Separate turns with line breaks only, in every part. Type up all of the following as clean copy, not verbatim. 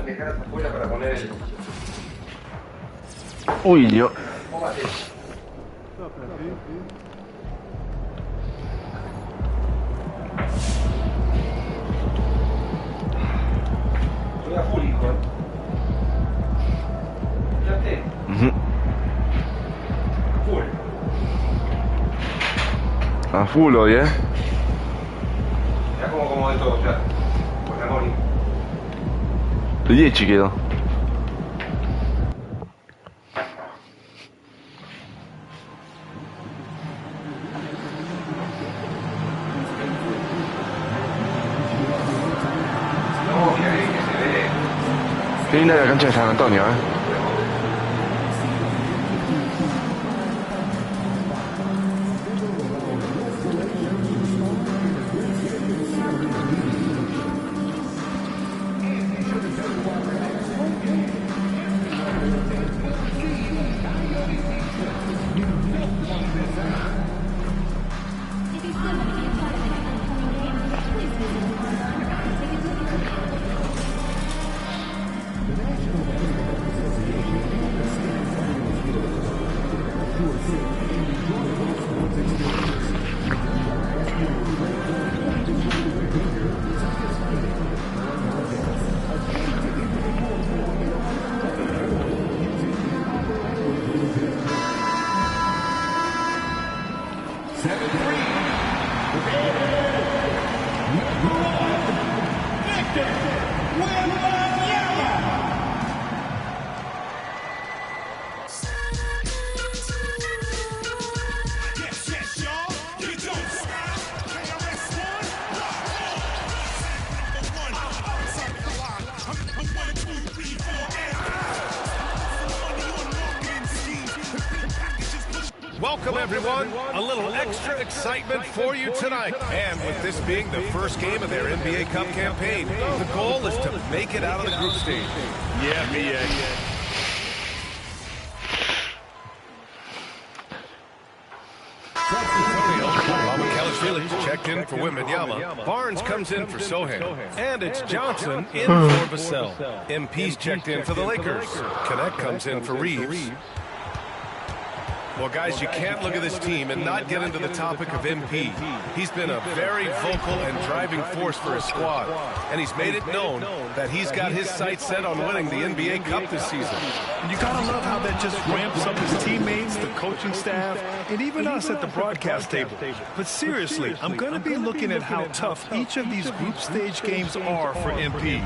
viajar hasta afuera para poner el...
Uy, yo.
Estoy a full, hijo. Fíjate. Full.
A full hoy,
Ya como de todo, ya. Pues la mori.
10 quedó. Qué linda la cancha de San Antonio,
Welcome, everyone. A little extra excitement for you tonight. And with this being the first game of their NBA Cup campaign, the goal is to make it out of the group stage. Yeah, BA. Checked in for Wembanyama. Barnes comes in for Sohan. And it's Johnson in for Vassell. MP's checked in for the Lakers. Connect comes in for Reeves. Well, guys, you can't look at this team and not get into the topic of MP. He's been a very vocal and driving force for his squad, and he's made it known that he's got his sights set on winning the NBA Cup this season.
And you gotta love how that just ramps up his teammates, the coaching staff, and even us at the broadcast table. But seriously, I'm gonna be looking at how tough each of these group stage games are for MP.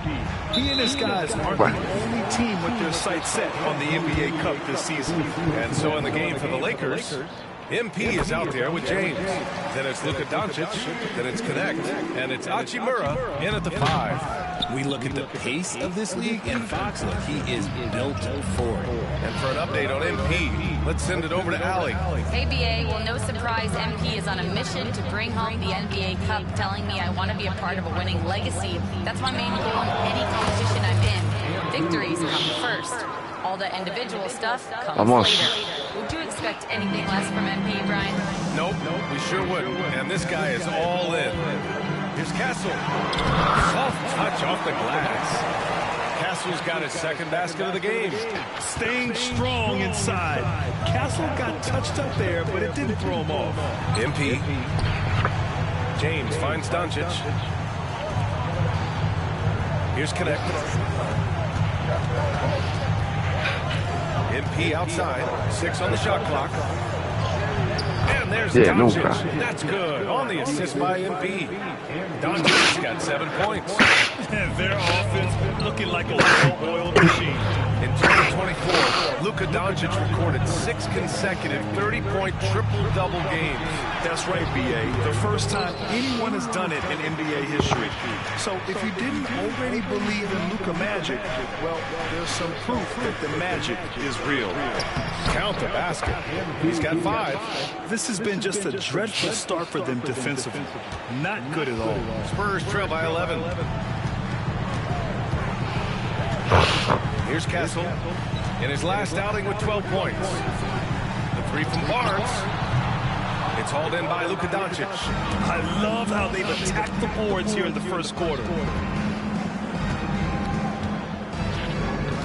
He and his guys aren't the only team with their sights set on the NBA Cup this season.
And so in the game for the Lakers, MP is out there with James. Then it's Luka Doncic, then it's Connect, and it's Hachimura in at the 5.
We look at the pace of this league, and Fox, look, he is built for it.
And for an update on MP, let's send it over to Allie.
Hey, BA. Well, no surprise, MP is on a mission to bring home the NBA Cup, telling me I want to be a part of a winning legacy. That's my main goal in any competition I'm in. Victories come first. All the individual stuff comes later. Would you expect anything less from MP, Brian?
Nope, we sure wouldn't. And this guy is all in. Here's Castle. Soft touch off the glass. Castle's got his second basket of the game.
Staying strong inside. Castle got touched up there, but it didn't throw him off.
MP. James finds Doncic. Here's Connect. MP outside. 6 on the shot clock. And there's Doncic. That's good. On the assist by MP. Doncic's got 7 points.
Their offense looking like a well-oiled machine.
In 2024, Luka Doncic recorded 6 consecutive 30-point triple-double games.
That's right, BA. The first time anyone has done it in NBA history. So if you didn't already believe in Luka magic, well, there's some proof that the magic is real.
Count the basket. He's got 5.
This has been just a dreadful start for them defensively. Not good at all.
Spurs trail by 11. Here's Castle in his last outing with 12 points. The 3 from Barnes. It's hauled in by Luka Doncic.
I love how they've attacked the boards here in the first quarter.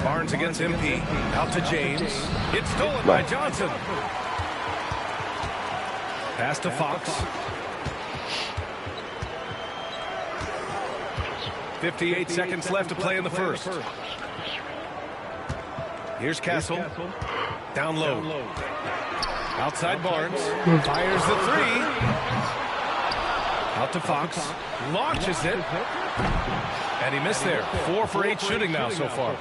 Barnes against MP. Out to James. It's stolen by Johnson. Pass to Fox. 58 seconds left to play in the first. Here's Castle. Down low. Outside Barnes. Fires the three. Out to Fox. Launches it. And he missed there. 4 for 8 shooting now so far.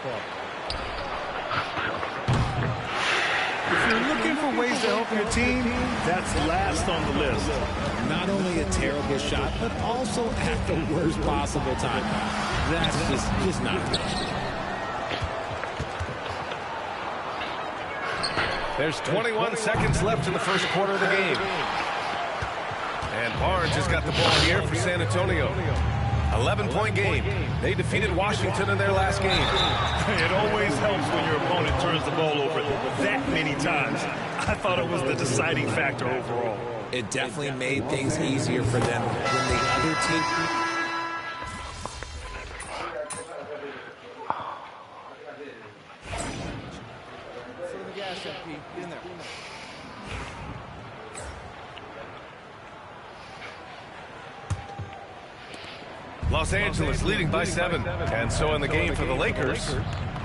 If you're looking for ways to help your team, that's last on the list.
Not only a terrible shot, but also at the worst possible time. That's just not good.
There's 21 seconds left in the first quarter of the game. And Barnes has got the ball here for San Antonio. 11-point game. They defeated Washington in their last game.
It always helps when your opponent turns the ball over that many times. I thought it was the deciding factor overall.
It definitely made things easier for them when the other team...
Los Angeles leading by 7. And so in the game for the Lakers,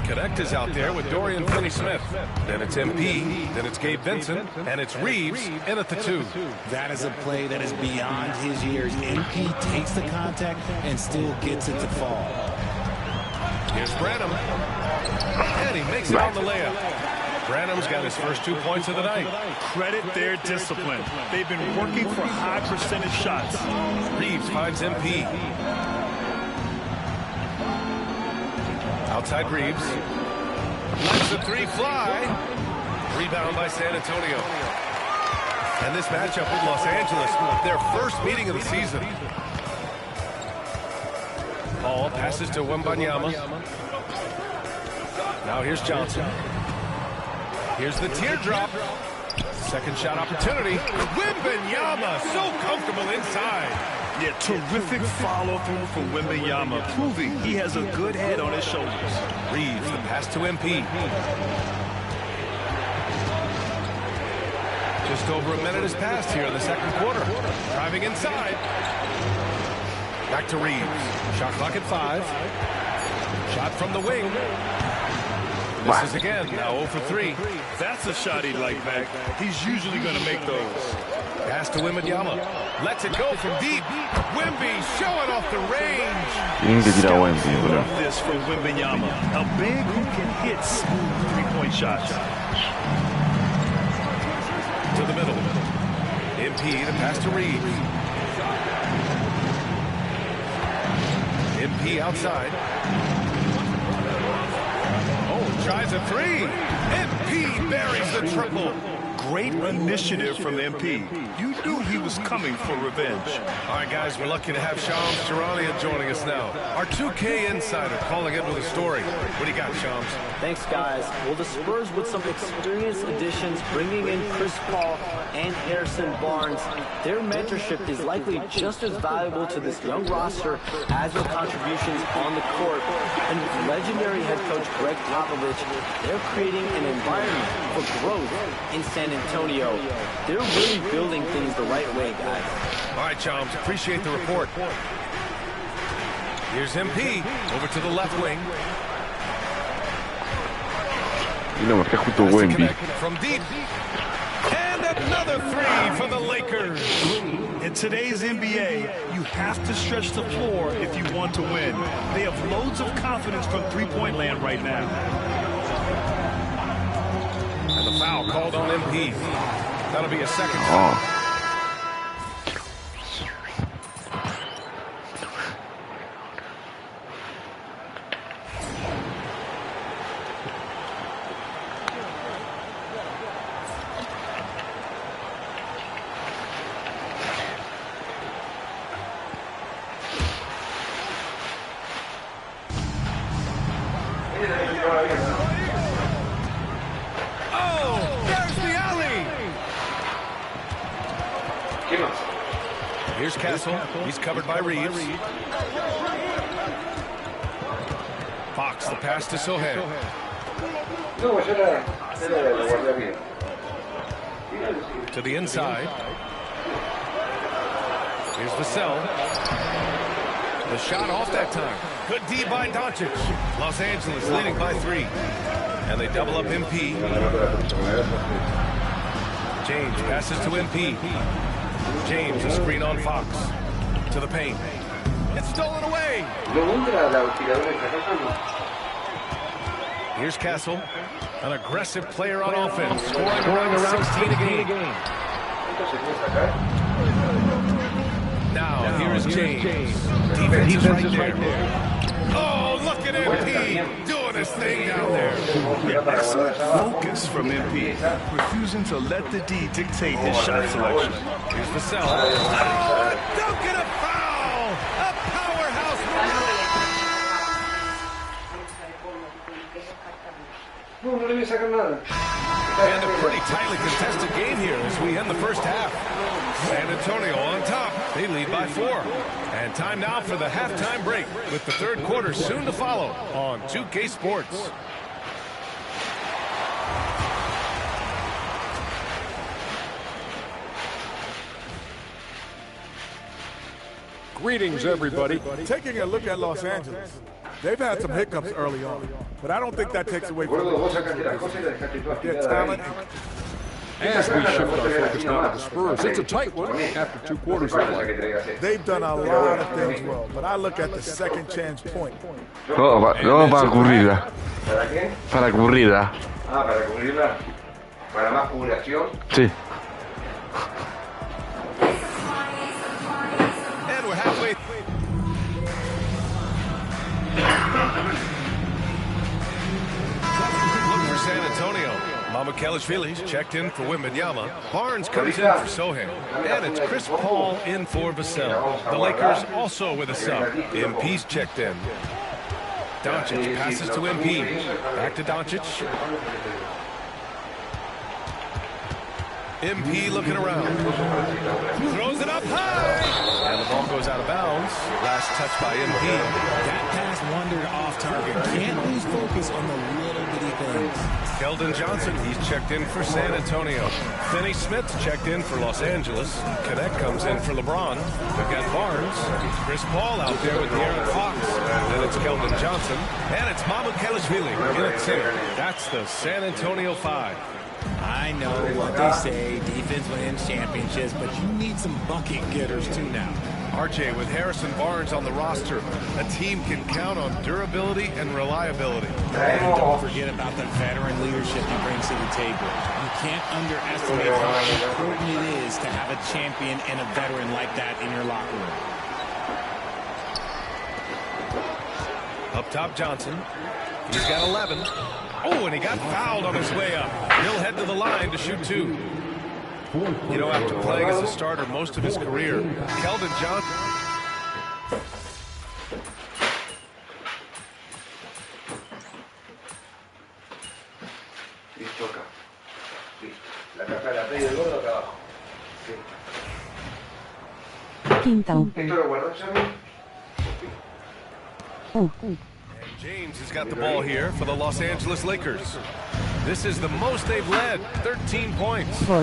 Connect is out there with Dorian Finney-Smith. Then it's MP, then it's Gabe Vincent, and it's Reeves in at the 2.
That is a play that is beyond his years. MP takes the contact and still gets it to fall.
Here's Branham. And he makes it on the layup. Branham's got his first 2 points of the night.
Credit their discipline. They've been working for high percentage shots.
Reeves finds MP. Outside Reeves. Lets the 3 fly. Rebound by San Antonio. And this matchup with Los Angeles, their first meeting of the season. Ball passes to Wembanyama. Now here's Johnson. Here's the teardrop. Second shot opportunity. Wembanyama so comfortable inside.
Yeah, terrific follow-through from Wembanyama, proving he has a good head on his shoulders.
Reeves, the pass to MP. Just over a minute has passed here in the second quarter. Driving inside. Back to Reeves. Shot clock at 5. Shot from the wing. Misses again, now 0 for 3.
That's a shot he'd like back. He's usually going to make those.
Pass to Wembanyama. Lets it go from deep. Wemby showing off the range.
Tienen que tirar Wemby, bro.
Love this from Wembanyama. A big who can hit smooth three-point shots.
To the middle. MP to pass to Reeves. MP outside. Tries a 3. MP buries the triple.
Great initiative from MP. You knew he was coming for revenge.
All right, guys, we're lucky to have Shams Charania joining us now. Our 2K insider calling in with a story. What do you got, Shams?
Thanks, guys. Well, the Spurs with some experienced additions, bringing in Chris Paul and Harrison Barnes, their mentorship is likely just as valuable to this young roster as their contributions on the court. And with legendary head coach Greg Popovich, they're creating an environment for growth in San Antonio. They're really building things the right way, guys.
All right, Shams, appreciate the report. Here's MP over to the left wing. From deep. And another 3 for the Lakers.
In today's NBA, you have to stretch the floor if you want to win. They have loads of confidence from three-point land right now.
And the foul called on MP. That'll be a second foul. Here's Castle. He's covered by Reeves. Fox, the pass to Sohail.
No, yo la guardé bien.
To the inside. Here's Vassell. The shot off that time. Good D by Doncic. Los Angeles leading by 3. And they double up MP. James passes to MP. James, a screen on Fox. To the paint. It's stolen away. Here's Castle. An aggressive player on offense. Scoring around 16 a game. Now, here is James. Defense is right there. Oh, look at MP doing his thing down there.
Excellent focus from MP, refusing to let the D dictate his shot selection.
Here's Vassell. Oh, don't get a foul! A powerhouse
No, no le voy a sacar nada.
and a pretty tightly contested game here as we end the first half. San Antonio on top. They lead by 4. And time now for the halftime break with the third quarter soon to follow on 2K Sports.
Greetings, everybody. Taking a look at Los Angeles, they've had some hiccups early on, but I don't think that takes away from their talent.
As we shift our focus now to the Spurs, it's a tight one after 2 quarters of play.
They've done a lot of things well, but I look at the second chance point.
No, para cubrirla.
¿Para qué?
Para cubrirla.
Ah, para cubrirla. Para más cublación.
Sí.
And we're halfway. Look for San Antonio. Mama Kelishvili's checked in for Wembanyama. Barnes comes in for Sohan. And it's Chris Paul in for Vassell. The Lakers also with a sub. MP's checked in. Doncic passes to MP. Back to Doncic. MP looking around. Throws it up high. And the ball goes out of bounds. Last touch by MP.
That pass wandered off target. Can't lose focus on the little bitty things.
Keldon Johnson, he's checked in for San Antonio. Finney Smith's checked in for Los Angeles. Connect comes in for LeBron. We've got Barnes. Chris Paul out there with De'Aaron Fox. Then it's Keldon Johnson. And it's Mama Kelishvili in at center. That's the San Antonio 5.
I know what they say, defense wins championships, but you need some bucket getters too now.
RJ with Harrison Barnes on the roster. A team can count on durability and reliability.
And don't forget about the veteran leadership he brings to the table. You can't underestimate how important it is to have a champion and a veteran like that in your locker room.
Up top, Johnson. He's got 11. Oh, and he got fouled on his way up. He'll head to the line to shoot 2. You know, after playing as a starter most of his career, Keldon Johnson.
Listo acá. Listo. La caja de la play del gordo acá abajo. Sí.
Quintão.
¿Esto lo guardó Xavi?
And James has got the ball here for the Los Angeles Lakers. This is the most they've led, 13 points.
Gol.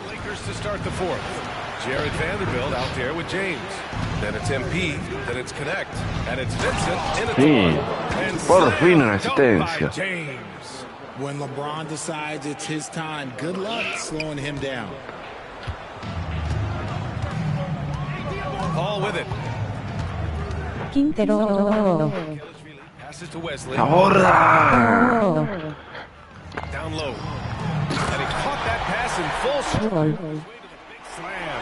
Lakers to start the 4th. Jared Vanderbilt out there with James. Then it's MP, then it's Connect, and it's Vincent in at the
Sí.
line. And
Por fin una
slammed dunk by
asistencia.
James.
When LeBron decides it's his time, good luck slowing him down.
Paul with it.
Quintero.
Passes to Wesley.
¡Ahora!
Oh.
Down low. And he caught that pass in full stride.
Gol.
Slam.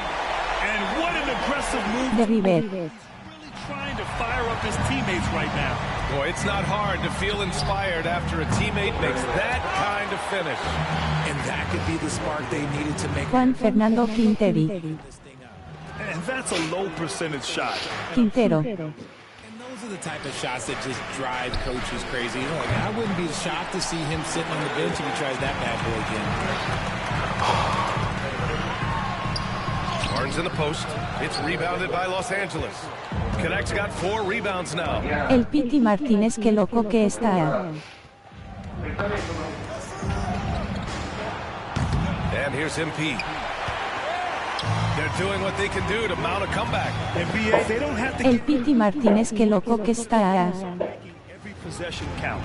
And what an aggressive move.
De River.
Really trying to fire up his teammates right now.
Boy, it's not hard to feel inspired after a teammate makes that kind of finish.
And that could be the spark they needed to make
Juan Fernando Quinteri.
this thing up.
And that's a low percentage shot.
Quintero.
And those are the type of shots that just drive coaches crazy. You know, like, I wouldn't be shocked to see him sitting on the bench if he tries that bad boy again.
Barnes in the post. It's rebounded by Los Angeles. Connect's got 4 rebounds now.
El Piti Martínez, qué loco que está.
And here's MP. They're doing what they can do to mount a comeback.
NBA, they don't have to
El Piti Martínez, qué loco que está.
every possession count.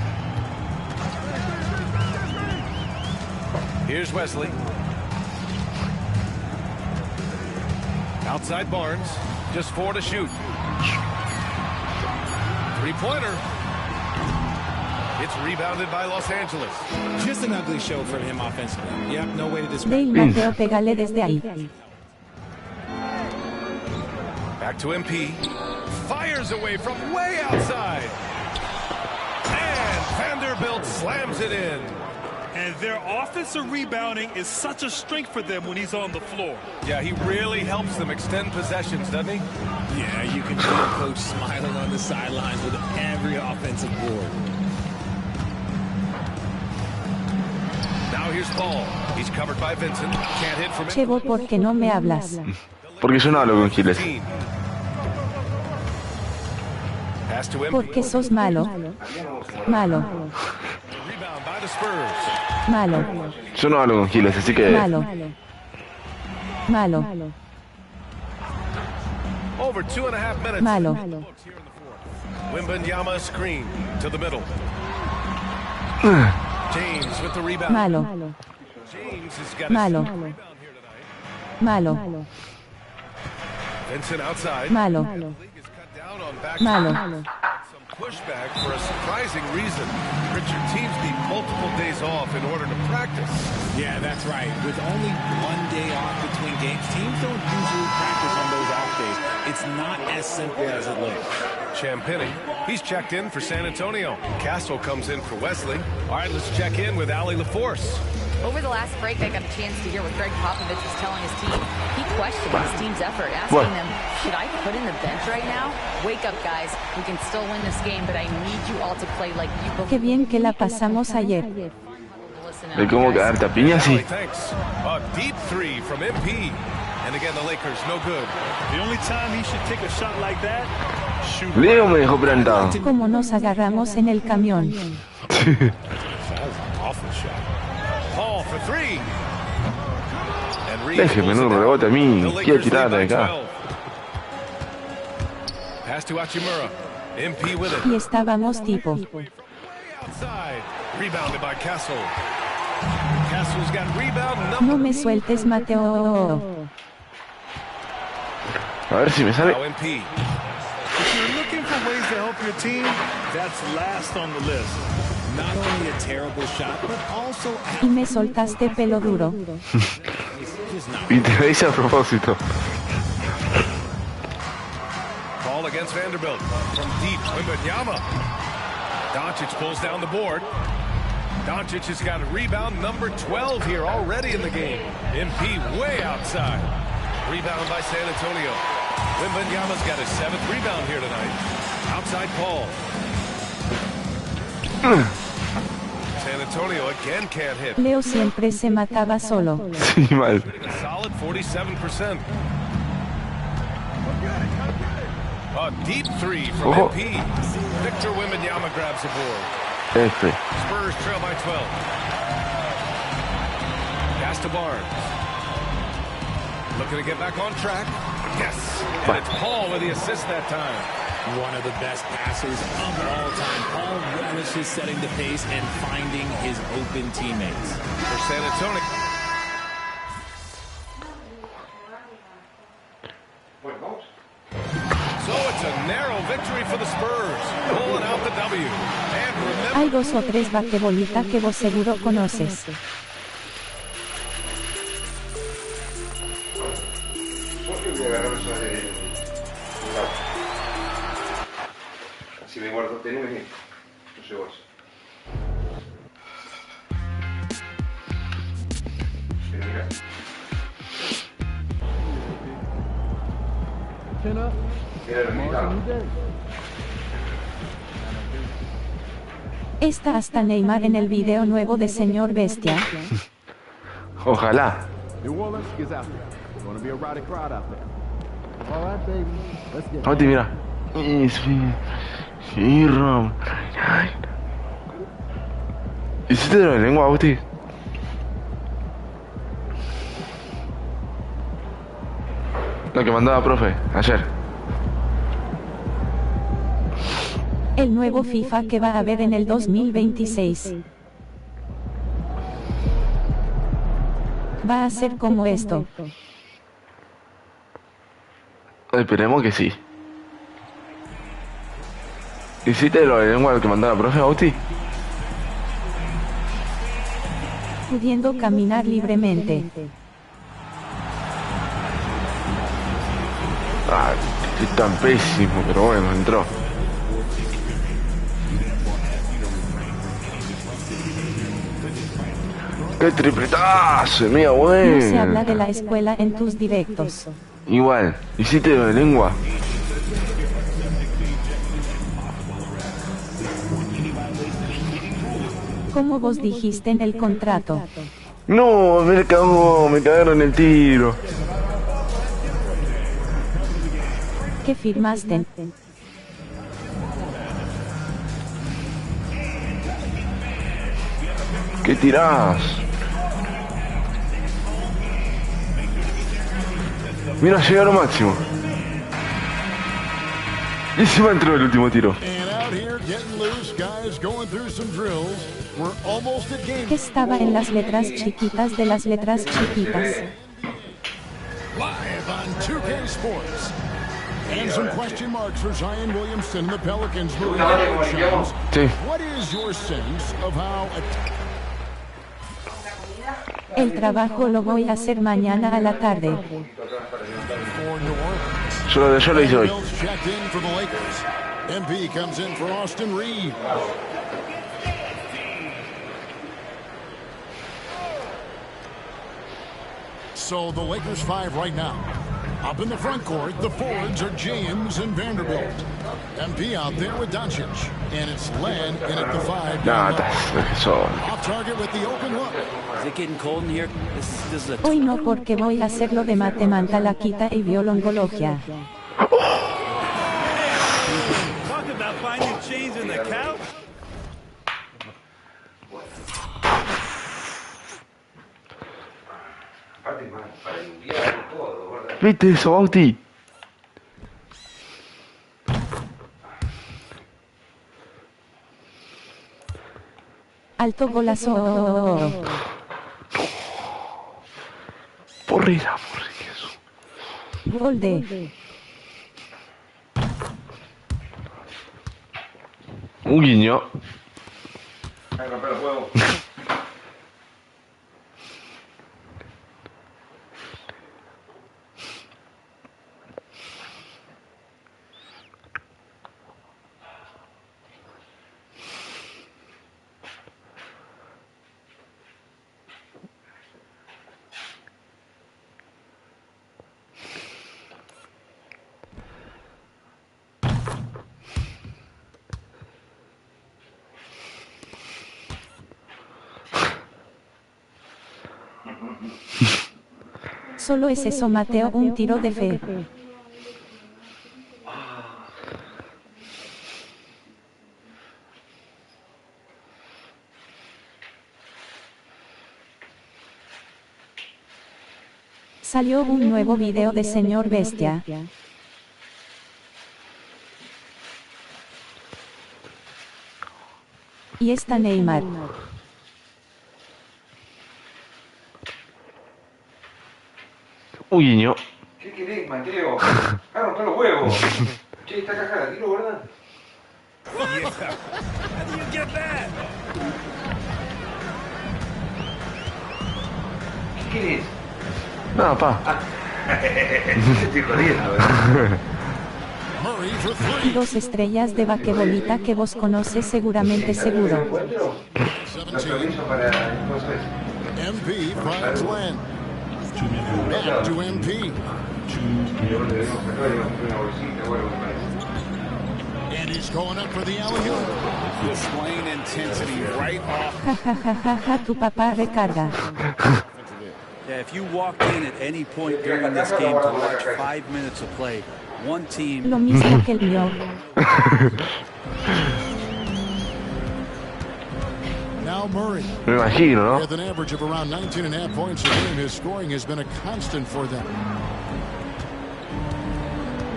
Here's Wesley. Outside Barnes. Just 4 to shoot. Three-pointer. It's rebounded by Los Angeles.
Just an ugly show from him offensively. Yep, no way to describe
Dale Mateo, pégale desde ahí.
Back to MP. Fires away from way outside. And Vanderbilt slams it in.
And their offensive rebounding is such a strength for them when he's on the floor.
Yeah, he really helps them extend possessions, doesn't he?
Yeah, you can see the coach smiling on the sidelines with every offensive board.
Now here's Paul. He's covered by Vincent. Can't hit from it.
Chevo, ¿por qué no me hablas?
Porque yo no hablo con Giles.
Pass to MP.
Porque sos malo. Malo.
Rebound by the Spurs.
Malo.
Yo no hablo con Giles, así que...
Malo. Malo.
Over 2.5 minutes.
Malo.
Wembanyama screen to the middle. James with the rebound.
Malo.
James has got
Malo.
a rebound here tonight.
Malo.
Vincent outside.
Malo.
League is cut down on back.
Malo.
Some pushback for a surprising reason. Richard, teams need multiple days off in order to practice.
Yeah, that's right. With only 1 day off between games, teams don't usually practice on those off days. It's not as simple as it looks.
Champagny, he's checked in for San Antonio. Castle comes in for Wesley. All right, let's check in with Allie LaForce.
Over the last break, I got a chance to hear what Greg Popovich was telling his team. He questioned his team's effort, asking them, should I put in the bench right now? Wake up, guys. We can still win this game, but I need you all to play like you believe.
Qué bien que la pasamos ayer.
¿De cómo quedarte a piña así?
Thanks. A deep three from MP. And again, the Lakers, no good.
The only time he should take a shot like that, shoot.
Leo me dejó plantado.
Como nos agarramos en el camión.
Awful shot. Paul for three. And
Déjeme un rebote a mí. Quiero tirar de acá.
Pass to Hachimura. MP with it.
Y estábamos tipo.
Outside. Rebounded by Castle. Castle's got rebound number.
No me sueltes, Mateo.
A ver si me sale.
Now MP.
If you're looking for ways to help your team, that's last on the list.
Not only a terrible shot, but also
Y me soltaste, pelo duro.
just not.
Y te lo hice a propósito.
Call against Vanderbilt. From deep, Wembanyama. Doncic pulls down the board. Doncic has got a rebound number 12 here already in the game. MP way outside. Rebound by San Antonio. Wembanyama's got his 7th rebound here tonight. Outside Paul. San Antonio again can't hit.
Leo siempre se mataba solo.
Sí, mal.
Solid 47%. A deep three from
Oh.
MP. Victor Wembanyama grabs the board.
F.
Spurs trail by 12. Pass to Barnes. Looking to get back on track. Yes. And it's Paul with the assist that time.
One of the best passers of all time. Paul relishes setting the pace and finding his open teammates.
For San Antonio. So it's a narrow victory for the Spurs. Pulling out the W. And remember,
Hay 2 o 3 basquetbolistas que vos seguro conoces.
¿Por qué voy a agarrar eso de lado? Así me guardo, tenés, no sé vos. Pero mira. Mira lo militado.
Está hasta Neymar en el video nuevo de Señor Bestia.
Ojalá. Ahorita mira. Sí, Rom. ¿Hiciste lo de lengua, Agustín? Lo que mandaba profe ayer.
El nuevo FIFA que va a haber en el 2026. Va a ser como esto.
Esperemos que sí. ¿Hiciste lo de lengua que mandaba profe, Agustín?
Pudiendo caminar libremente.
Ah, es tan pésimo, pero bueno, entró. ¡Qué tripletazo! Mía, bueno.
No se habla de la escuela en tus directos.
Igual, hiciste lo de lengua.
Como vos dijiste en el contrato.
No, me cagó, me cagaron el tiro.
¿Qué firmaste?
¿Qué tirás? Mira, llegué a lo máximo. Y se me entró el último tiro.
Que estaba en las letras chiquitas de las letras chiquitas.
Live on 2K Sports. And some question marks for Zion Williamson and the Pelicans moving forward.
Sí.
What is your sense of how
El trabajo lo voy a hacer mañana a la tarde.
Yo lo hice hoy.
checked in for the Lakers? MP comes in for Austin Reed. So the Lakers 5 right now. Up in the front court, the forwards are James and Vanderbilt. MP out there with Doncic. And it's Len in at the 5. Off target with the open look.
Is it getting cold in here? This is a...
Hoy no, porque voy a hacerlo de matemática, la quita y violongología.
Talk about finding chains in the couch.
¿Viste eso, Bauti?
Alto golazo.
Porrera, eso.
Gol de.
Un guiño.
Solo es eso, Mateo, un tiro de fe. Salió un nuevo video de Señor Bestia. Y está Neymar.
Un guiño.
¿Qué querés, Mateo? Ah, romper los huevos. Che, esta caja la tiro, ¿verdad?
Yeah. How do you get that?
¿Qué querés?
No, pa.
Estoy jodiendo, ¿verdad?
2 estrellas de vaquebolita que vos conoces seguramente, seguro.
MP finds Len. Back to MP. And he's going up for the alley-oop.
Displaying intensity right off.
Ja ja ja ja ja, tu papá recarga.
Yeah, if you walked in at any point during this game to watch 5 minutes of play, one team...
Lo mismo que el mío.
Now Murray.
Me imagino, ¿no?
With an average of around 19.5 points a game, his scoring has been a constant for them.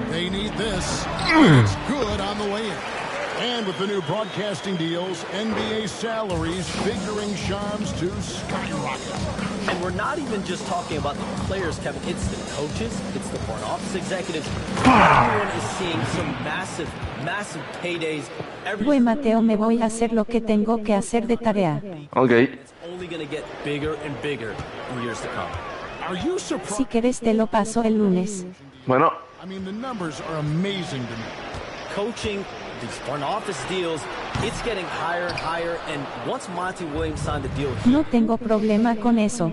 They need this. It's good on the way in. And with the new broadcasting deals, NBA salaries figuring Shams to skyrocket.
And we're not even just talking about the players, Kevin. It's the coaches, it's the front office executives. Everyone is seeing some massive paydays.
Bue Mateo, me voy a hacer lo que tengo que hacer de tarea.
Ok.
It's only going to get bigger and bigger in years to come.
Are you surprised?
Si querés te lo paso el lunes.
Bueno.
I mean, the numbers are amazing to me.
Coaching, these front office deals, it's getting higher and higher. And once Monty Williams signed the deal,
No tengo problema con eso.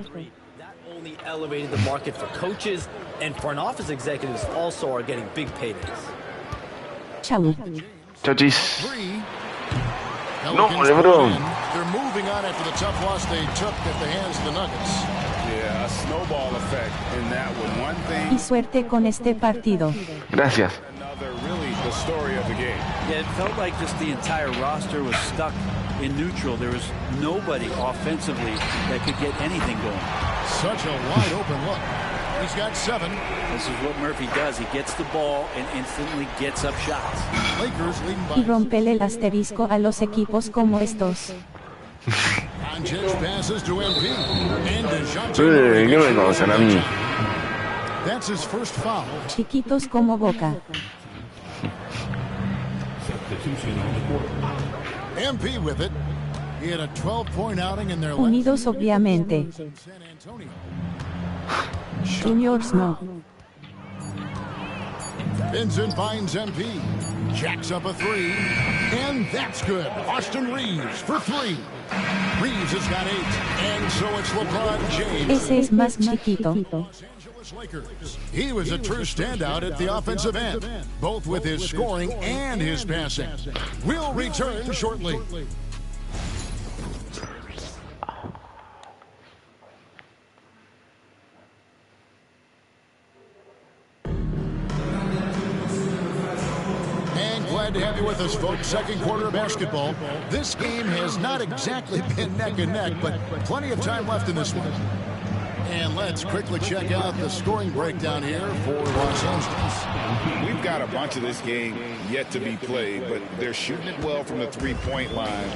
that only elevated the market for coaches, and front office executives also are getting big paydays.
Chau.
Chachis.
No,
LeBron.
They're moving on after the tough loss they took at the hands of the Nuggets.
Yeah, a snowball effect in that one. One thing,
Y suerte con este partido.
Gracias.
another, really the story of the game.
Yeah, it felt like just the entire roster was stuck in neutral. There was nobody offensively that could get anything going.
Such a wide open look. He's got 7.
This is what Murphy does. He gets the ball and instantly gets up shots.
Lakers leading
Y
by.
rompele el asterisco a los equipos como estos.
Sanchez passes to MP. And DeJounte
¿Qué me conocen a mí?
That's his first foul.
Chiquitos como Boca.
MP with it. He had a 12-point outing in their last
Unidos obviamente.
San Antonio.
Juniors no.
Vincent finds MP. Jacks up a 3. And that's good. Austin Reeves for 3. Reeves has got 8. And so it's LeBron James.
Ese es más chiquito.
Los Angeles Lakers. He was a true standout at the offensive end, both with his scoring and his passing. We'll return shortly. Glad to have you with us, folks. Second quarter of basketball. This game has not exactly been neck and neck, but plenty of time left in this one. And let's quickly check out the scoring breakdown here for Los Angeles.
We've got a bunch of this game yet to be played, but they're shooting it well from the three-point line.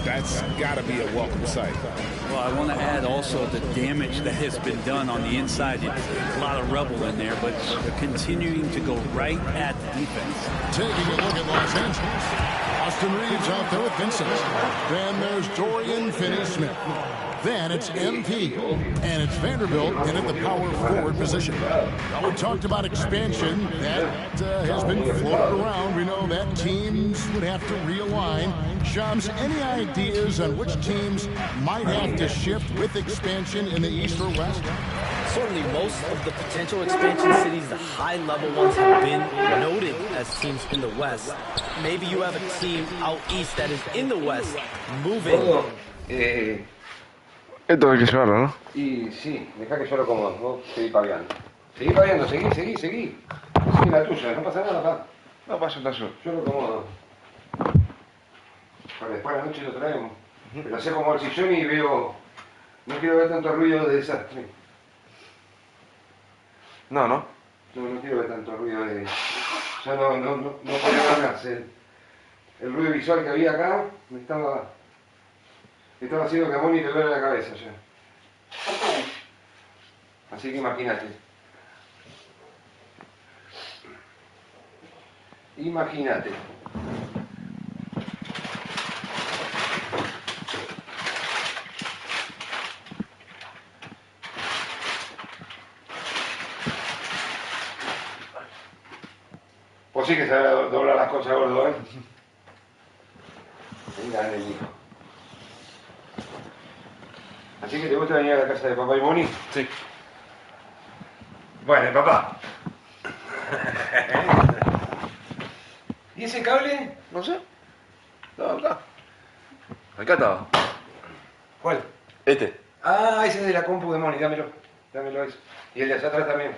That's got to be a welcome sight.
Well, I want to add also the damage that has been done on the inside. A lot of rubble in there, but they're continuing to go right at the defense.
Taking a look at Los Angeles. Austin Reeves out there with Vincent. Then there's Dorian Finney-Smith. Then it's MP, and it's Vanderbilt in at the power forward position. Now, we talked about expansion. That has been floated around. We know that teams would have to realign. Shams, any ideas on which teams might have to shift with expansion in the East or West?
Certainly most of the potential expansion cities, the high-level ones, have been noted as teams in the West. Maybe you have a team out East that is in the West moving.
Esto hay que llevarlo, ¿no?
Y sí, deja que yo lo como, vos seguí paviando. Seguí paviando, seguí. Seguí la tuya, no pasa nada, pa.
No pasa nada.
Yo lo acomodo. Para después a la noche lo traemos. Pero hacemos como el sillón y veo... No quiero ver tanto ruido de desastre.
No.
No quiero ver tanto ruido de... Ya no podía ver más. El ruido visual que había acá me estaba haciendo que a Moni le duele la cabeza ya. Así que imagínate. Pues sí que se doblar las cosas, gordo, ¿eh? Venga, el hijo. ¿Así que te gusta venir a la casa de papá y Moni?
Sí.
Bueno, papá. ¿Y ese cable?
No sé. No, acá. Acá estaba.
¿Cuál?
Este.
Ah, ese es de la compu de Moni, dámelo eso. Y el de allá atrás también.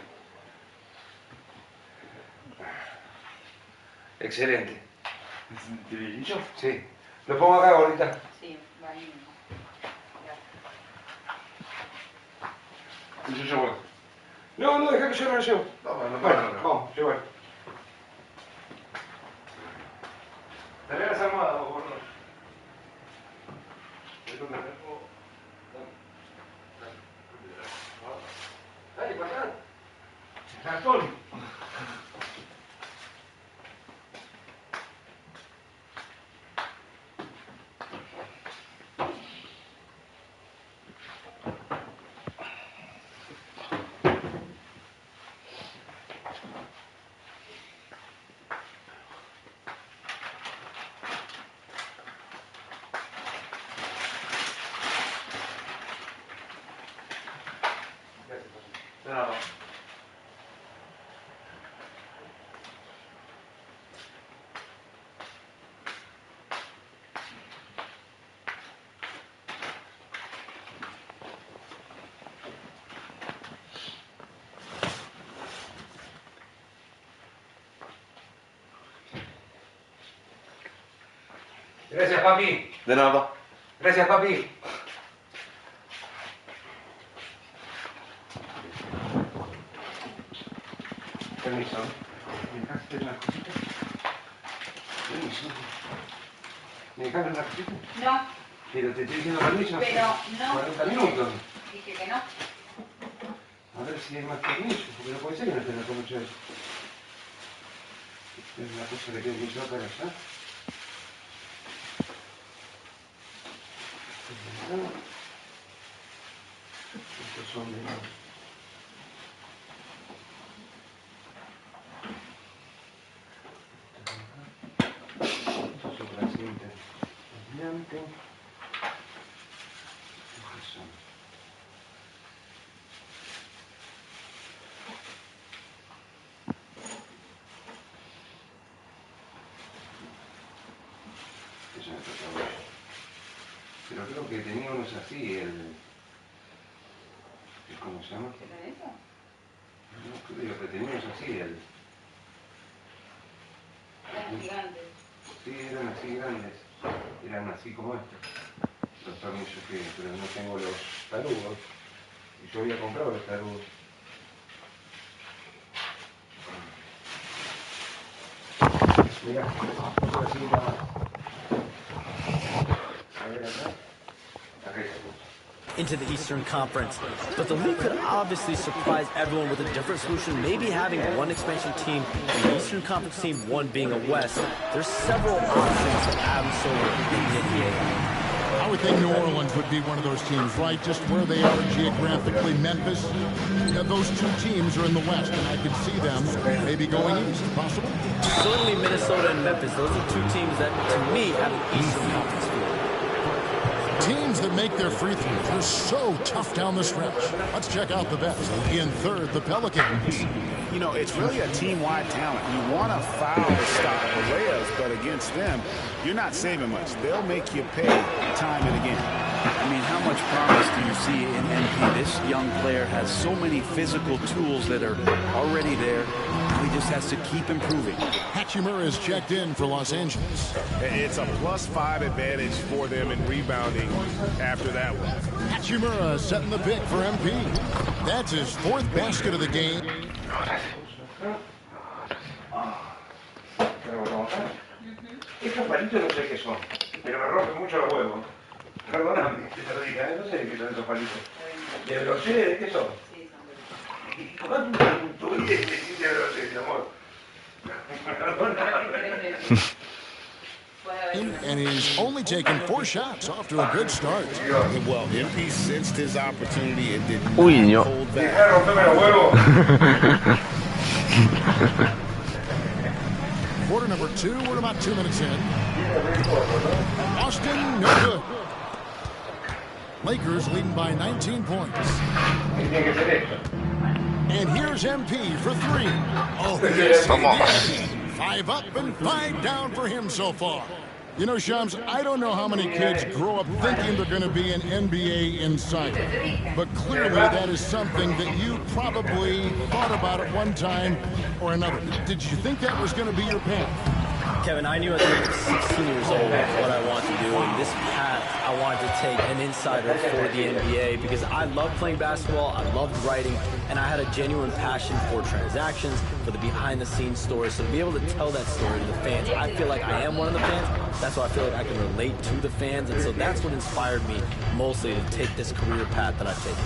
Excelente.
¿De brillo?
Sí. ¿Lo pongo acá, gordita?
Sí, va ahí.
Y yo voy. No, no, deja que yo no lo llevo. Bueno, vamos, llévalo. Dale las almohadas, vos, gordo. Dale, para acá. Ratón. No. Gracias, papi.
De nada.
Gracias, papi. Permiso. ¿Me dejaste unas cositas? Permiso. ¿Me dejaste unas cositas?
No.
Pero te estoy diciendo permiso.
Pero no.
40 minutos.
Dije que no.
A ver si hay más permiso, porque no puede ser que no tenga como yo. Es una cosa que tengo que yo para allá. Estos son de... Estos son para siempre. Adelante. Estos son. Eso me tocaba. Pero creo que tenía unos así, ¿cómo se llama?
¿Qué era eso?
No, creo que tenía unos así,
Eran gigantes.
Sí, eran así grandes. Eran así como estos. Los tornillos que, pero no tengo los tarugos. Y yo había comprado los tarugos. Mirá, otra cinta más. A ver acá. Acá está.
Into the Eastern Conference. But the league could obviously surprise everyone with a different solution, maybe having one expansion team and the Eastern Conference team, one being a West. There's several options of Adam Silver in the NBA.
I would think New Orleans would be one of those teams, right? Just where they are geographically. Memphis, those two teams are in the West, and I could see them maybe going east. Possible?
Certainly Minnesota and Memphis. Those are two teams that, to me, have an Eastern Conference feel.
Teams that make their free throws are so tough down the stretch. Let's check out the best. In third, the Pelicans.
You know, it's really a team-wide talent. You want to foul to stop the layups, but against them, you're not saving much. They'll make you pay time and again.
I mean, how much promise do you see in MP? This young player has so many physical tools that are already there. He just has to keep improving.
Hachimura is checked in for Los Angeles.
It's a +5 advantage for them in rebounding after that one.
Hachimura setting the pick for MP. That's his fourth basket of the game.
Estos palitos no sé qué son, pero me rompen mucho los huevos. Perdóname, que te lo diga, no sé qué son esos palitos. ¿De broché? ¿De qué son?
Sí, son
¿Cuánto tuve de broché, mi amor?
And he's only taken 4 shots off to a good start.
Well, MP sensed his opportunity and did not
Uy, no.
hold back.
Deja de romperme los huevos.
Quarter number 2, we're about 2 minutes in. Austin, no good. Lakers leading by 19 points. And here's MP for 3. Oh, yes, he did. 5 up and 5 down for him so far. You know, Shams, I don't know how many kids grow up thinking they're going to be an NBA insider. But clearly that is something that you probably thought about at one time or another. Did you think that was going to be your path?
Kevin, I knew at the age of 16 years old what I wanted to do, and this path I wanted to take an insider for the NBA because I love playing basketball, I loved writing, and I had a genuine passion for transactions, for the behind-the-scenes stories. So to be able to tell that story to the fans, I feel like I am one of the fans. That's why I feel like I can relate to the fans, and so that's what inspired me mostly to take this career path that I've taken.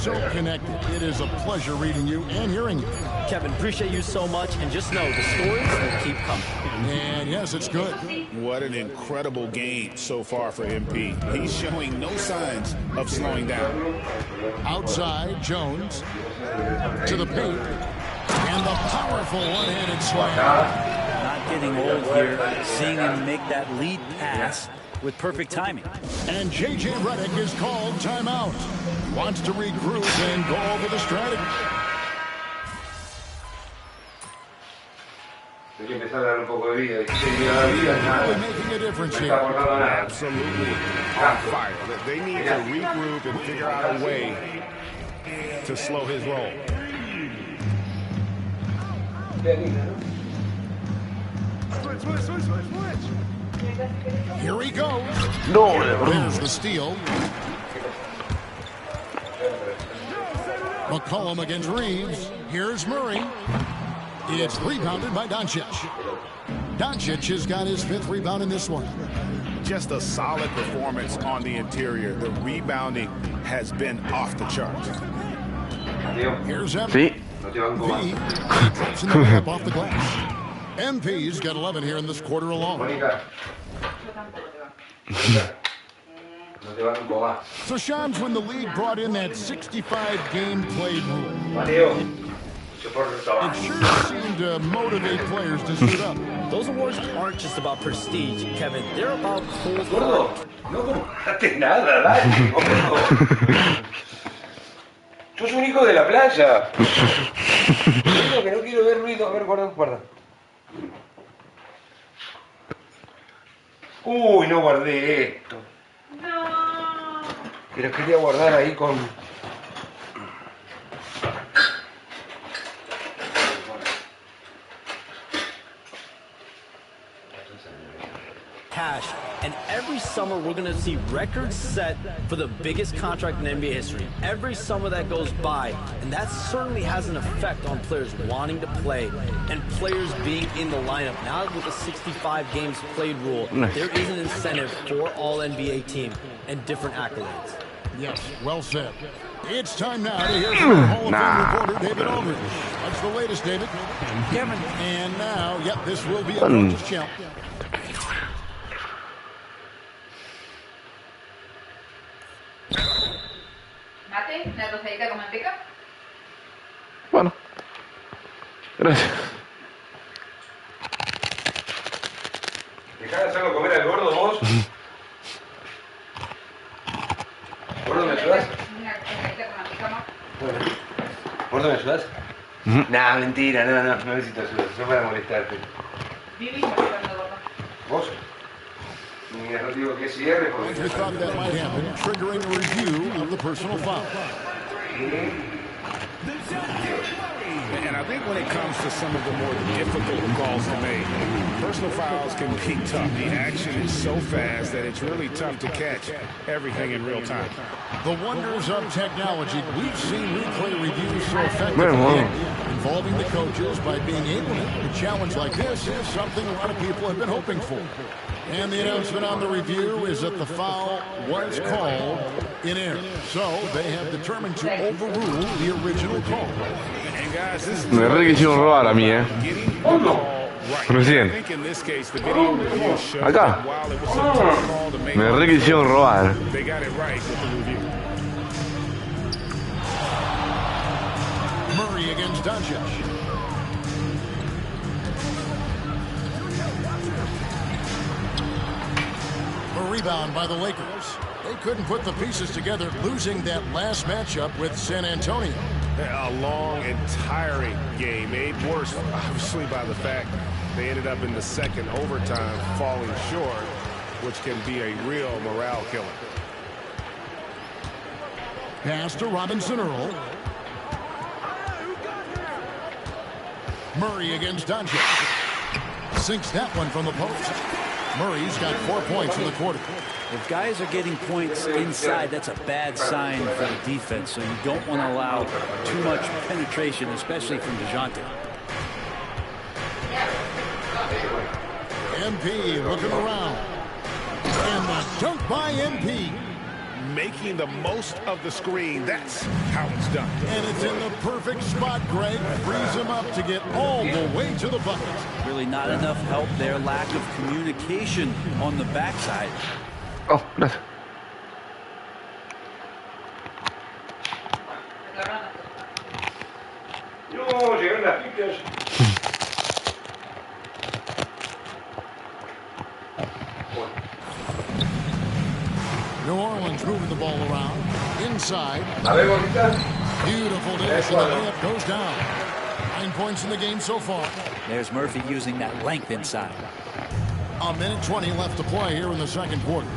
So connected. It is a pleasure reading you and hearing you.
Kevin, appreciate you so much, and just know the stories will keep coming.
And yes, it's good.
What an incredible game so far for MP. He's showing no signs of slowing down.
Outside, Jones to the paint, and the powerful one-handed slam.
Not getting old here, seeing him make that lead pass with perfect timing.
And J.J. Redick is called timeout. Wants to regroup and go over the strategy.
Hay que empezar a dar un poco de vida.
Making a difference here.
Absolutely on fire. They need to regroup and figure out a way to slow his roll.
Here he goes.
No,
There's the steal. McCollum against Reeves. Here's Murray. It's rebounded by Doncic. Doncic has got his 5th rebound in this one.
Just a solid performance on the interior. The rebounding has been off the charts.
Here's MP.
Sí.
He drops in the layup off the glass. MP's got 11 here in this quarter alone. So Shams, when the league brought in that 65-game played rule, it sure seemed to motivate players to suit up.
Those awards aren't just about prestige, Kevin. They're about cold
Gordo, no compraste nada, dale, gordo. Sos un hijo de la playa. Digo que no quiero ver ruido. A ver, guarda. Uy, no guardé esto. No. Pero quería guardar ahí con...
cash, and every summer we're going to see records set for the biggest contract in NBA history. Every summer that goes by, and that certainly has an effect on players wanting to play and players being in the lineup. Now with the 65 games played rule, there is an incentive for all NBA teams and different accolades.
Yes, well said. It's time now to hear from Hall of Fame reporter David Aldridge. What's the latest, David? Kevin. And now, yep, this will be a coach's challenge.
Mate, una tostadita con manteca.
Bueno, gracias.
Dejá de hacerlo comer al gordo vos. ¿Gordo, me ayudás?
Una tostadita con manteca más.
Bueno. ¿Gordo, me ayudás? Nah, mentira, no necesito ayuda, solo para molestarte.
Vivís molestando, gordo.
¿Vos? Mira, no digo que cierre porque...
We thought that might happen, triggering a review of the personal foul.
And I think when it comes to some of the more difficult calls to make, personal fouls can be tough. The action is so fast that it's really tough to catch everything in real time.
The wonders of technology. We've seen replay reviews so effectively involving the coaches by being able to challenge like this is something a lot of people have been hoping for. And the announcement on the review is that the foul was called in error. So they have determined to overrule the original call.
Me re quisieron robar a mí, Recién. Acá. Me re quisieron robar.
Murray against Doncic. A rebound by the Lakers. They couldn't put the pieces together, losing that last matchup with San Antonio.
A long and tiring game, made worse, obviously, by the fact they ended up in the second overtime falling short, which can be a real morale killer.
Pass to Robinson Earl. Murray against Doncic. Sinks that one from the post. Murray's got 4 points in the quarter.
If guys are getting points inside, that's a bad sign for the defense. So you don't want to allow too much penetration, especially from DeJounte.
MP looking around. And the dunk by MP.
Making the most of the screen. That's how it's done.
And it's in the perfect spot, Greg. Frees him up to get all the way to the bucket.
Really not enough help there. Lack of communication on the backside.
Oh, gracias.
No, llegaron las picas.
New Orleans moving the ball around. Inside. Beautiful dish, and the layup goes down. 9 points in the game so far.
There's Murphy using that length inside.
A minute 20 left to play here in the second quarter.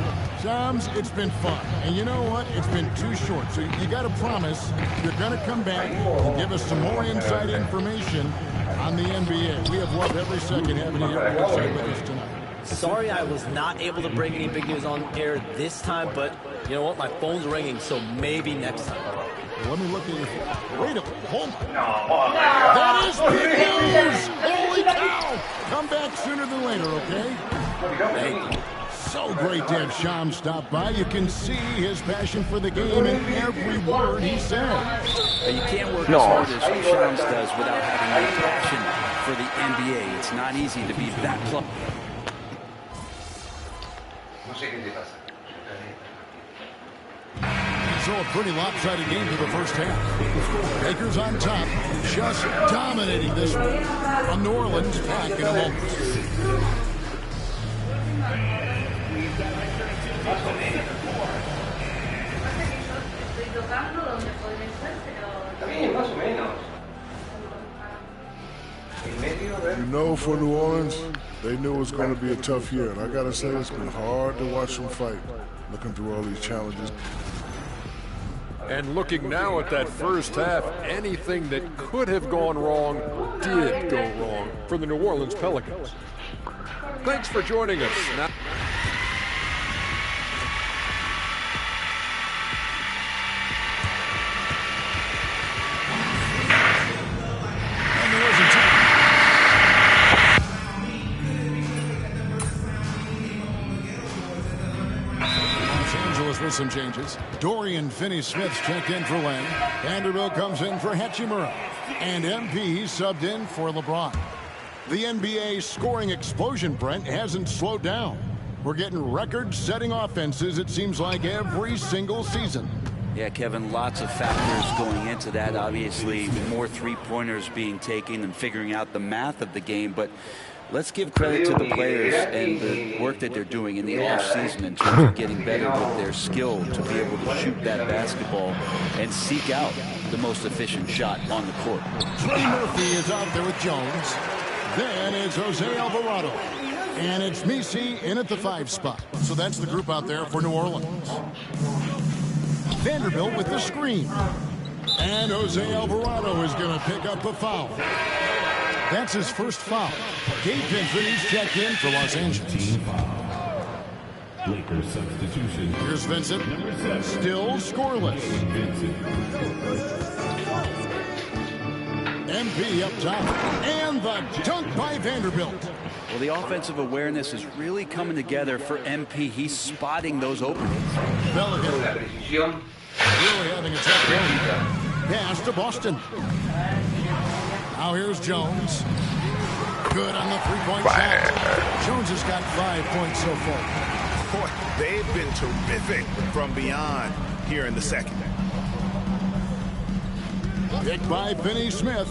Shams, it's been fun. And you know what? It's been too short. So you got to promise you're going to come back and give us some more inside information on the NBA. We have loved every second having you here with us tonight.
Sorry I was not able to bring any big news on air this time, but you know what? My phone's ringing, so maybe next time.
Well, let me look at your phone. Wait a minute. Hold on. That is big news! Holy cow! Come back sooner than later, okay? Thank you. So great to have Shams stop by. You can see his passion for the game in every word he said.
You can't work as hard as Shams does without having a passion for the NBA. It's not easy to be that close.
So a pretty lopsided game for the first half. Lakers on top, just dominating this one. From New Orleans, back in a moment.
You know, for New Orleans, they knew it was going to be a tough year. And I got to say, it's been hard to watch them fight, looking through all these challenges.
And looking now at that first half, anything that could have gone wrong did go wrong for the New Orleans Pelicans. Thanks for joining us. Now
with some changes. Dorian Finney-Smith's checked in for Len. Vanderbilt comes in for Hachimura. And MP subbed in for LeBron. The NBA scoring explosion, Brent, hasn't slowed down. We're getting record-setting offenses, it seems like, every single season.
Yeah, Kevin, lots of factors going into that. Obviously, more three-pointers being taken and figuring out the math of the game. But let's give credit to the players and the work that they're doing in the offseason in terms of getting better with their skill to be able to shoot that basketball and seek out the most efficient shot on the court.
Trey Murphy is out there with Jones. Then it's Jose Alvarado. And it's Misi in at the 5 spot. So that's the group out there for New Orleans. Vanderbilt with the screen. And Jose Alvarado is going to pick up a foul. That's his first foul. Gabe Vincent, he's checked in for Los Angeles.
Lakers substitution.
Here's Vincent. Still scoreless. MP up top. And the dunk by Vanderbilt.
Well, the offensive awareness is really coming together for MP. He's spotting those openings.
Pelican. Really having a tough game. Pass to Boston. Now here's Jones. Good on the three-point shot. Jones has got 5 points so far.
Boy, they've been terrific from beyond here in the second.
Picked by Finney-Smith.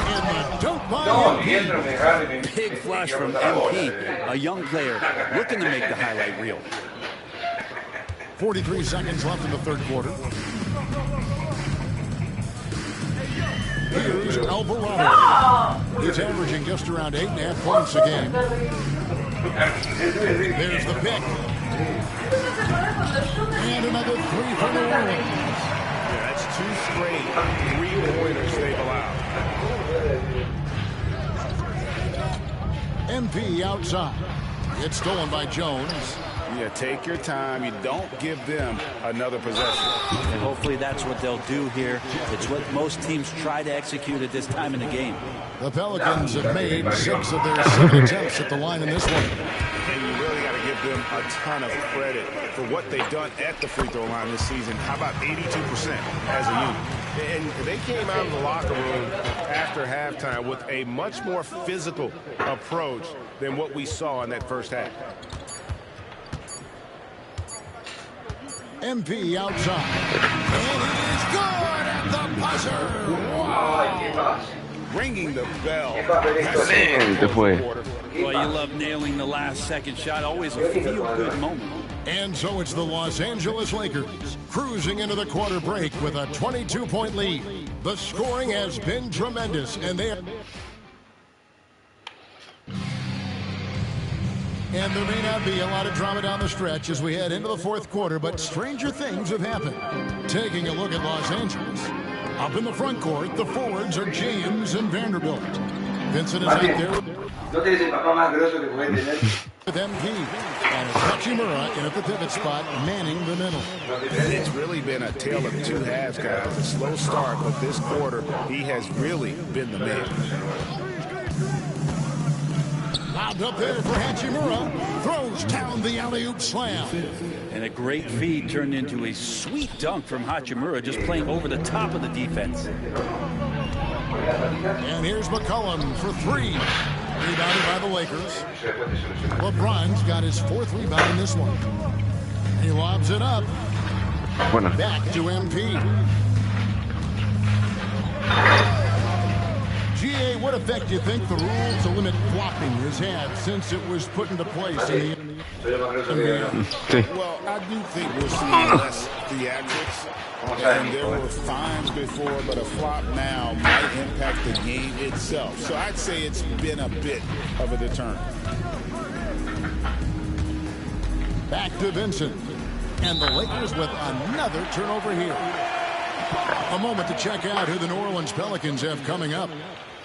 And the dunk by MP.
Big flush from MP, a young player looking to make the highlight reel.
43 seconds left in the third quarter. Here's Alvarado. He's averaging just around 8.5 points a game. There's the pick. And another 3 for New Orleans.
Yeah, that's 2 straight 3-pointers they've allowed.
MP outside. It's stolen by Jones.
Yeah, take your time. You don't give them another possession.
And hopefully that's what they'll do here. It's what most teams try to execute at this time in the game.
The Pelicans have made 6 of their 7 attempts at the line in this one.
And you really got to give them a ton of credit for what they've done at the free throw line this season. How about 82% as a unit?
And they came out of the locker room after halftime with a much more physical approach than what we saw in that first half.
MP outside. And he's good at the buzzer. Wow.
Ringing the bell.
Well, you love nailing the last second shot. Always a feel-good moment.
And so it's the Los Angeles Lakers cruising into the quarter break with a 22-point lead. The scoring has been tremendous, and they... And there may not be a lot of drama down the stretch as we head into the fourth quarter, but stranger things have happened. Taking a look at Los Angeles. Up in the front court, the forwards are James and Vanderbilt. Vincent is out there with MP. And it's Hachimura in at the pivot spot, manning the middle.
It's really been a tale of two halves, guys. A slow start, but this quarter, he has really been the man.
Lobbed up there for Hachimura. Throws down the alley-oop slam.
And a great feed turned into a sweet dunk from Hachimura, just playing over the top of the defense.
And here's McCollum for 3. Rebounded by the Lakers. LeBron's got his 4th rebound in this one. He lobs it up. Back to MP. GA, what effect do you think the rule to limit flopping has had since it was put into place in the
Well, I do think we're seeing less theatrics. And there were fines before, but a flop now might impact the game itself. So I'd say it's been a bit of a deterrent.
Back to Vincent. And the Lakers with another turnover here. A moment to check out who the New Orleans Pelicans have coming up.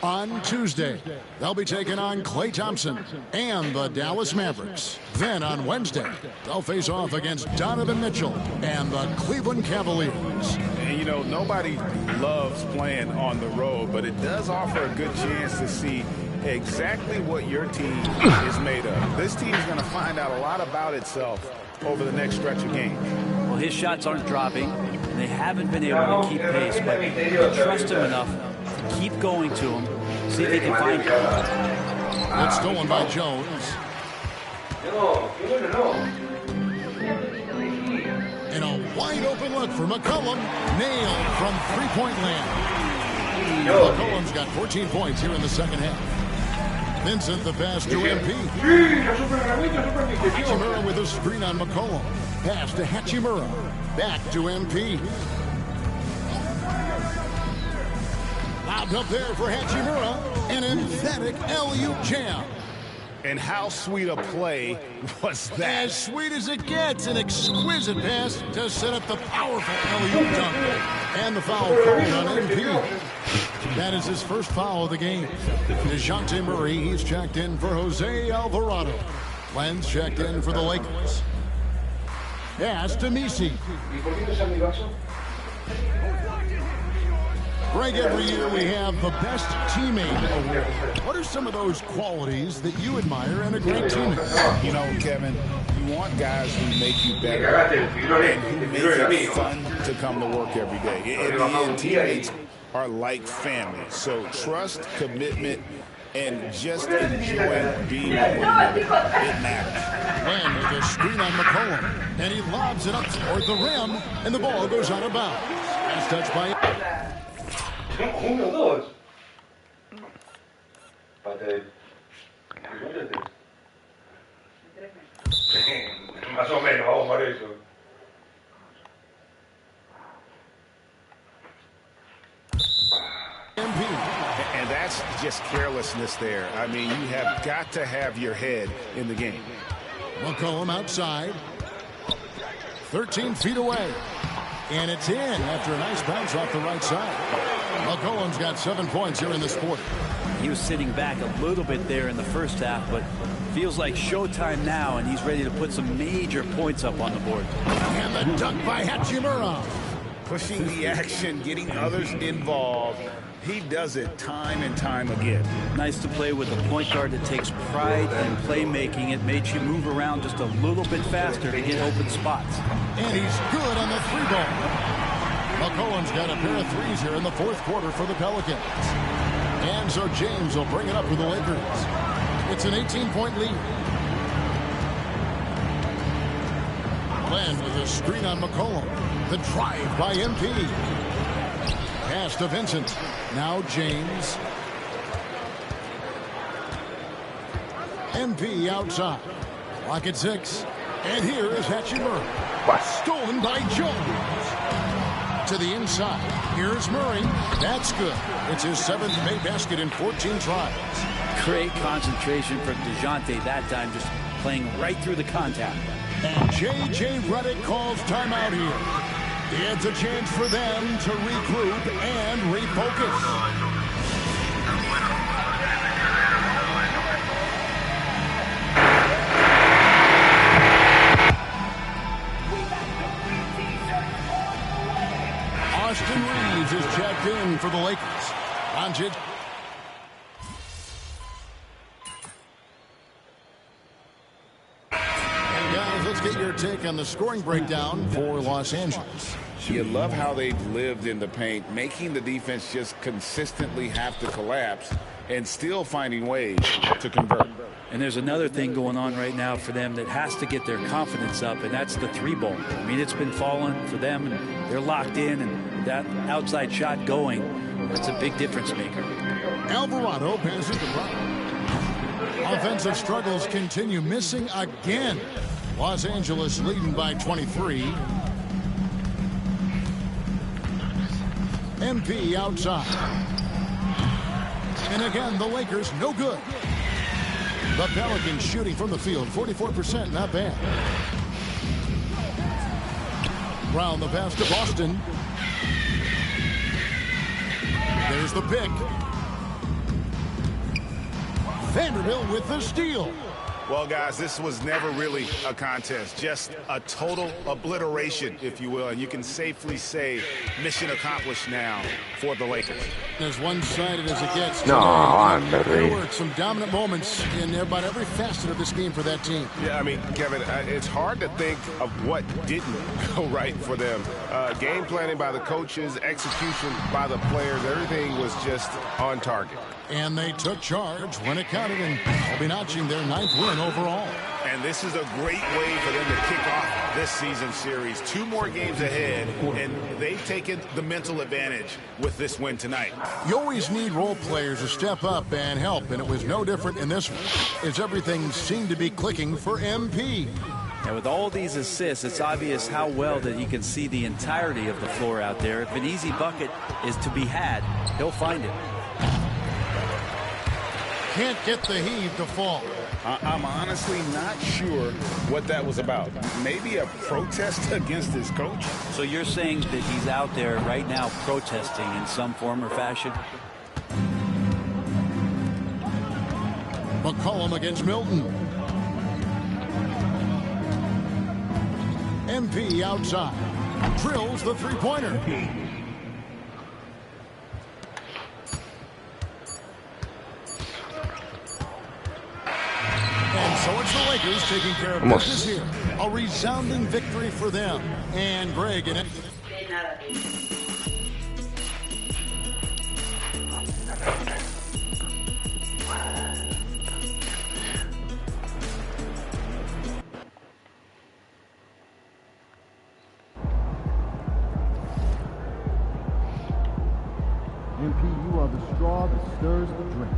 On Tuesday, they'll be taking on Klay Thompson and the Dallas Mavericks. Then on Wednesday, they'll face off against Donovan Mitchell and the Cleveland Cavaliers.
And, you know, nobody loves playing on the road, but it does offer a good chance to see exactly what your team is made of. This team is going to find out a lot about itself over the next stretch of games.
Well, his shots aren't dropping, and they haven't been able to keep pace, but you trust him enough to keep going to him, see if he can find it.
It's stolen by Jones. And a wide open look for McCollum. Nailed from three-point land. McCollum's got 14 points here in the second half. Vincent the pass to MP. Hachimura with a screen on McCollum. Pass to Hachimura. Back to MP. Lobbed up there for Hachimura. An emphatic alley-oop jam.
And how sweet a play was that?
As sweet as it gets. An exquisite pass to set up the powerful alley-oop dunk. And the foul called on MP. That is his first foul of the game. DeJounte Murray, he's checked in for Jose Alvarado. Lenz checked in for the Lakers. Pass to Misi. Greg, every year we have the Best Teammate Award. What are some of those qualities that you admire in a great teammate?
You know, Kevin, you want guys who make you better and who make it fun to come to work every day. In the end, teammates are like family. So trust, commitment, and just enjoy being with one another. It matters.
Len with a screen on McCollum. And he lobs it up toward the rim, and the ball goes out of bounds. Last touch by...
Uno, dos. Más o menos, vamos por eso.
And that's just carelessness there. I mean, you have got to have your head in the game.
McCollum outside. 13 feet away. And it's in after a nice bounce off the right side. McCollum's got 7 points here in this quarter.
He was sitting back a little bit there in the first half, but feels like showtime now, and he's ready to put some major points up on the board.
And the dunk by Hachimura.
Pushing the action, getting others involved. He does it time and time again.
Nice to play with a point guard that takes pride in playmaking. It made you move around just a little bit faster to get open spots.
And he's good on the three ball. McCollum's got a pair of threes here in the fourth quarter for the Pelicans. And so James will bring it up for the Lakers. It's an 18-point lead. Len with a screen on McCollum. The drive by MP. Pass to Vincent. Now James. MP outside. Lock at 6. And here is Hachimura. Stolen by Jones. To the inside. Here's Murray. That's good. It's his 7th May basket in 14 tries.
Great concentration from DeJounte that time, just playing right through the contact.
And J.J. Redick calls timeout here. It's a chance for them to regroup and refocus. Austin Reeves is checked in for the Lakers. Doncic. And guys, let's get your take on the scoring breakdown for Los Angeles.
You love how they've lived in the paint, making the defense just consistently have to collapse and still finding ways to convert.
And there's another thing going on right now for them that has to get their confidence up, and that's the three ball. I mean, it's been falling for them, and they're locked in, and that outside shot going, that's a big difference maker.
Alvarado passes to Brown. Offensive struggles continue, missing again. Los Angeles leading by 23. MP outside. And again, the Lakers no good. The Pelicans shooting from the field, 44%, not bad. Brown the pass to Boston. There's the pick. Vanderbilt with the steal.
Well, guys, this was never really a contest, just a total obliteration, if you will. And you can safely say mission accomplished now for the Lakers.
As one-sided as it gets.
No,
there were some dominant moments in about every facet of this game for that team.
Yeah, I mean, Kevin, it's hard to think of what didn't go right for them. Game planning by the coaches, execution by the players, everything was just on target.
And they took charge when it counted, and they'll be notching their 9th win overall.
And this is a great way for them to kick off this season series. 2 more games ahead, and they've taken the mental advantage with this win tonight.
You always need role players to step up and help, and it was no different in this one, as everything seemed to be clicking for MP.
And with all these assists, it's obvious how well that he can see the entirety of the floor out there. If an easy bucket is to be had, he'll find it.
Can't get the heave to fall.
I'm honestly not sure what that was about. Maybe a protest against his coach?
So you're saying that he's out there right now protesting in some form or fashion?
McCollum against Milton. MP outside. Drills the three-pointer. And so it's the Lakers taking care of business here. A resounding victory for them. And Greg and MP, you are the straw that stirs the drink.